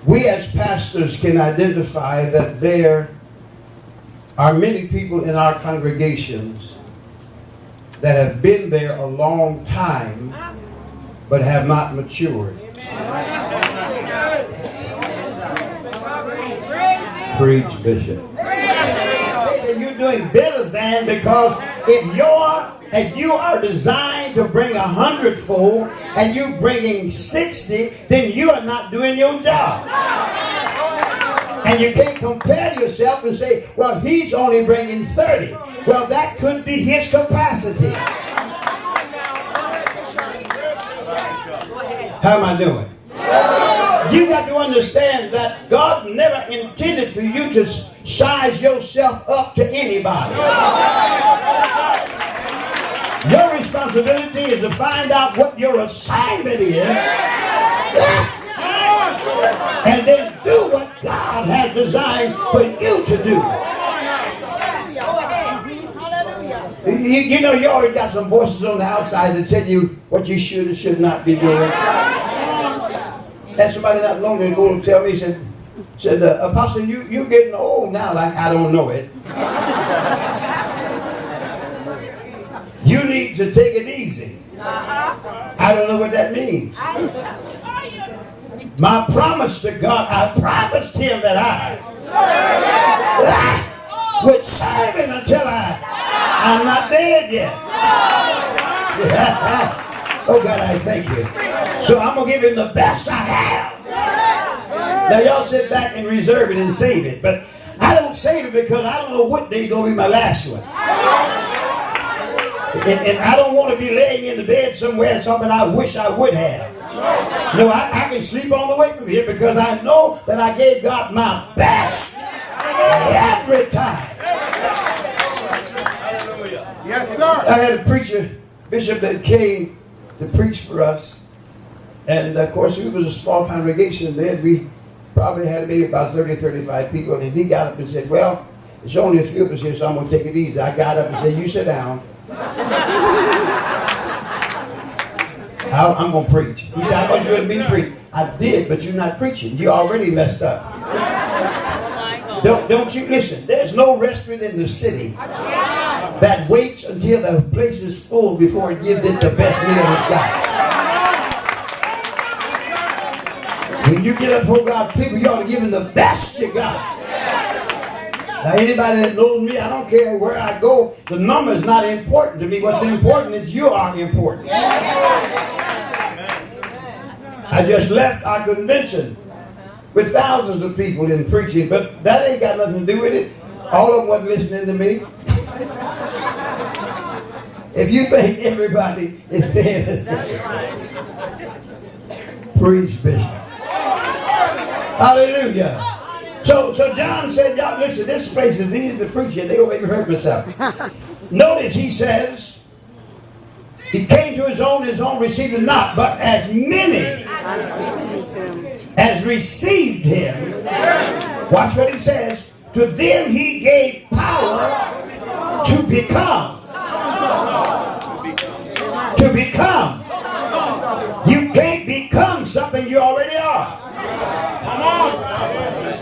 We as pastors can identify that there are many people in our congregations that have been there a long time but have not matured. Preach, Bishop. Say that you're doing better than, because if you are designed to bring 100-fold and you're bringing 60, then you are not doing your job. And you can't compare yourself and say, well, he's only bringing 30. Well, that could be his capacity. How am I doing? You got to understand that God never intended for you to size yourself up to anybody. Your responsibility is to find out what your assignment is and then do what God has designed for you to do. You know, you already got some voices on the outside that tell you what you should and should not be doing. And somebody not long ago tell me, said Apostle, you're getting old now like I don't know it. You need to take it easy. I don't know what that means. My promise to God, I promised him that I would serve him until I'm not dead yet. Oh God, I thank you. So I'm going to give him the best I have. Now y'all sit back and reserve it and save it. But I don't save it because I don't know what day is going to be my last one. And I don't want to be laying in the bed somewhere something I wish I would have. No, I can sleep all the way from here because I know that I gave God my best every time. Yes, sir. I had a preacher, bishop, that came to preach for us. And of course, we was a small congregation then. We probably had maybe about 30, 35 people. And he got up and said, well, it's only a few of us here, so I'm going to take it easy. I got up and said, you sit down. I'm going to preach. He said, I thought you were going to preach. I did, but you're not preaching. You already messed up. Don't you listen. There's no restaurant in the city that waits until the place is full before it gives it the best meal it's got. When you get up for God's people, you ought to give them the best you got. Now, anybody that knows me, I don't care where I go. The number is not important to me. What's important is you are important. I just left our convention with thousands of people in preaching, but that ain't got nothing to do with it. All of them wasn't listening to me. If you think everybody is paying preach, Bishop. Hallelujah. So John said, y'all listen, this place is easy to preach in. They will make me hurt myself. Notice he says, he came to his own received him not, but as many as received him, watch what he says, to them he gave power to become. To become. You can't become something you already are. Come on.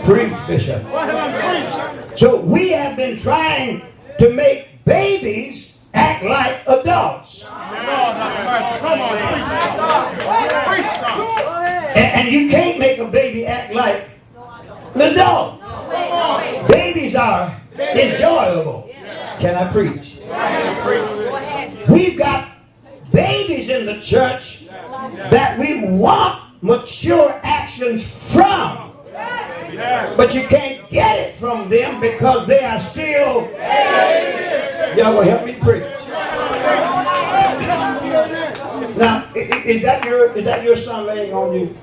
Preach, Bishop. So we have been trying to make babies act like adults. And you can't make a baby act like an adult. Babies are enjoyable. Can I preach? We've got babies in the church that we want mature actions from. But you can't get it from them because they are still babies. Y'all will help me preach. Now, is that your son laying on you?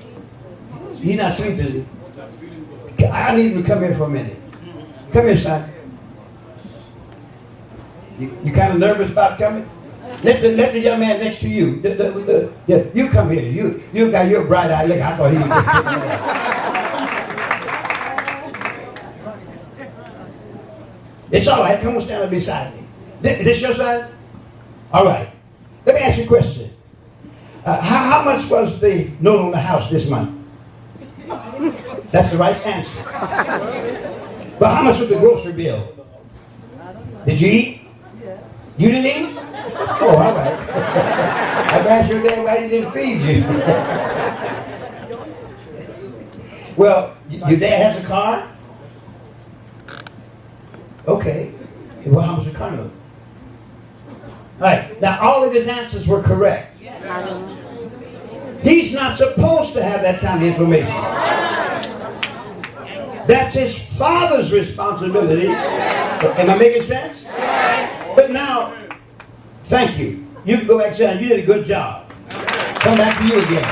He's not sleeping, is he? I need him to come here for a minute. Come here, son. You kind of nervous about coming? Let the young man next to you. Yeah, you come here. You got your bright eye. Look, I thought he was just taking it out. It's all right. Come on, stand up beside me. This your son? All right. Let me ask you a question. How much was the note on the house this month? That's the right answer. But how much was the grocery bill? Did you eat? You didn't eat? Oh, all right. I asked your dad why he didn't feed you. Well, your dad has a car? Okay. Well, how much the car note? All right. Now, all of his answers were correct. He's not supposed to have that kind of information. That's his father's responsibility. Am I making sense? But now, thank you. You can go back and say, you did a good job. Come back to you again.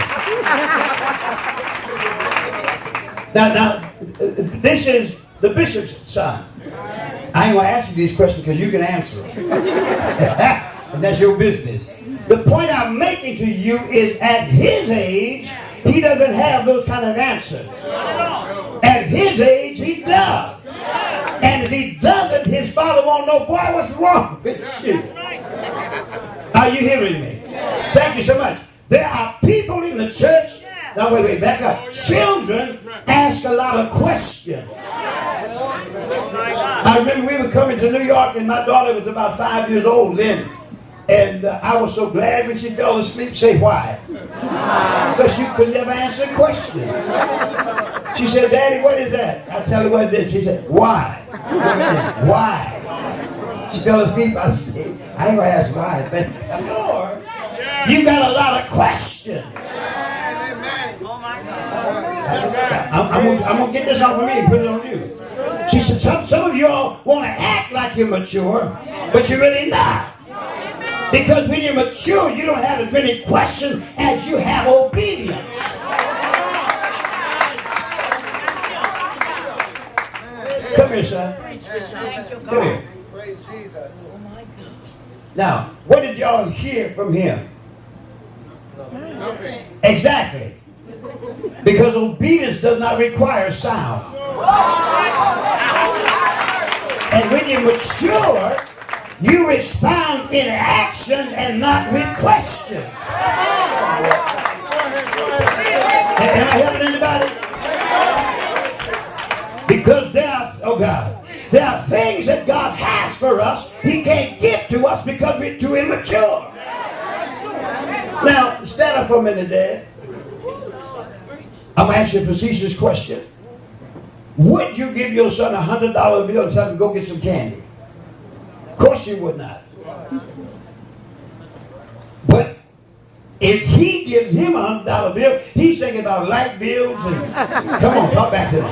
Now, this is the bishop's son. I ain't going to ask you these questions because you can answer them. And that's your business. The point I'm making to you is at his age, he doesn't have those kind of answers. At his age, he does. And if he doesn't, his father won't know, boy, what's wrong with you? Are you hearing me? Thank you so much. There are people in the church. Now, wait, back up. Children ask a lot of questions. I remember we were coming to New York, and my daughter was about 5 years old then. And I was so glad when she fell asleep. Say why? Because you could never answer a question. She said, Daddy, what is that? I tell her what it is. She said, why? Why? She fell asleep. I said, I ain't going to ask why. Thank the Lord. You got a lot of questions. I'm going to get this off of me and put it on you. She said, some of you all want to act like you're mature, but you're really not. Because when you're mature, you don't have as many questions as you have obedience. Come here, son. Come here. Praise Jesus. Now, what did y'all hear from him? Exactly. Because obedience does not require sound. And when you're mature, you respond in action and not with questions. Am I helping anybody? Because there are things that God has for us he can't give to us because we're too immature. Now, stand up for a minute, Dad. I'm going to ask you a facetious question. Would you give your son $100 bill and tell him to go get some candy? Of course you would not. But if he gives him $100 bill, he's thinking about light bills and come on, talk back to me.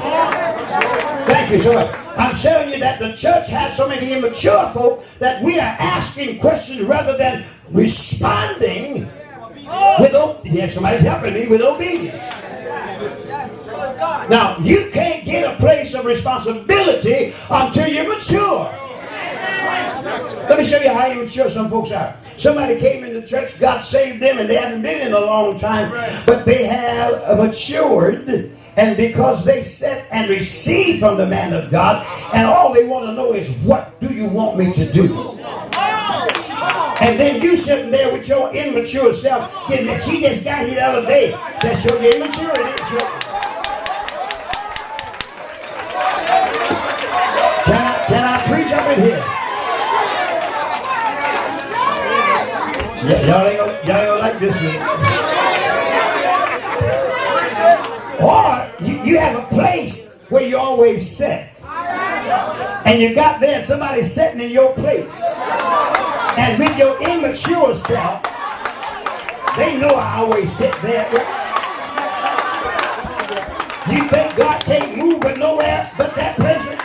Thank you so much. I'm telling you that the church has so many immature folk that we are asking questions rather than responding with obedience. Somebody's helping me with obedience. Now, you can't get a place of responsibility until you're mature. Let me show you how immature some folks are. Somebody came in the church, God saved them, and they haven't been in a long time, but they have matured, and because they sat and received from the man of God, and all they want to know is, what do you want me to do? And then you sitting there with your immature self, she just got here the other day. That's your immaturity. Can I preach up in here? Y'all ain't gonna like this one. Or you have a place where you always sit. And you got there somebody sitting in your place. And with your immature self, they know I always sit there. You think God can't move but nowhere but that presence?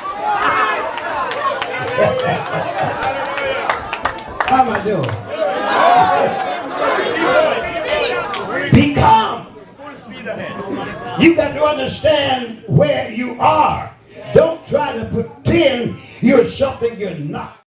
How am I doing? Become. You got to understand where you are. Don't try to pretend you're something you're not.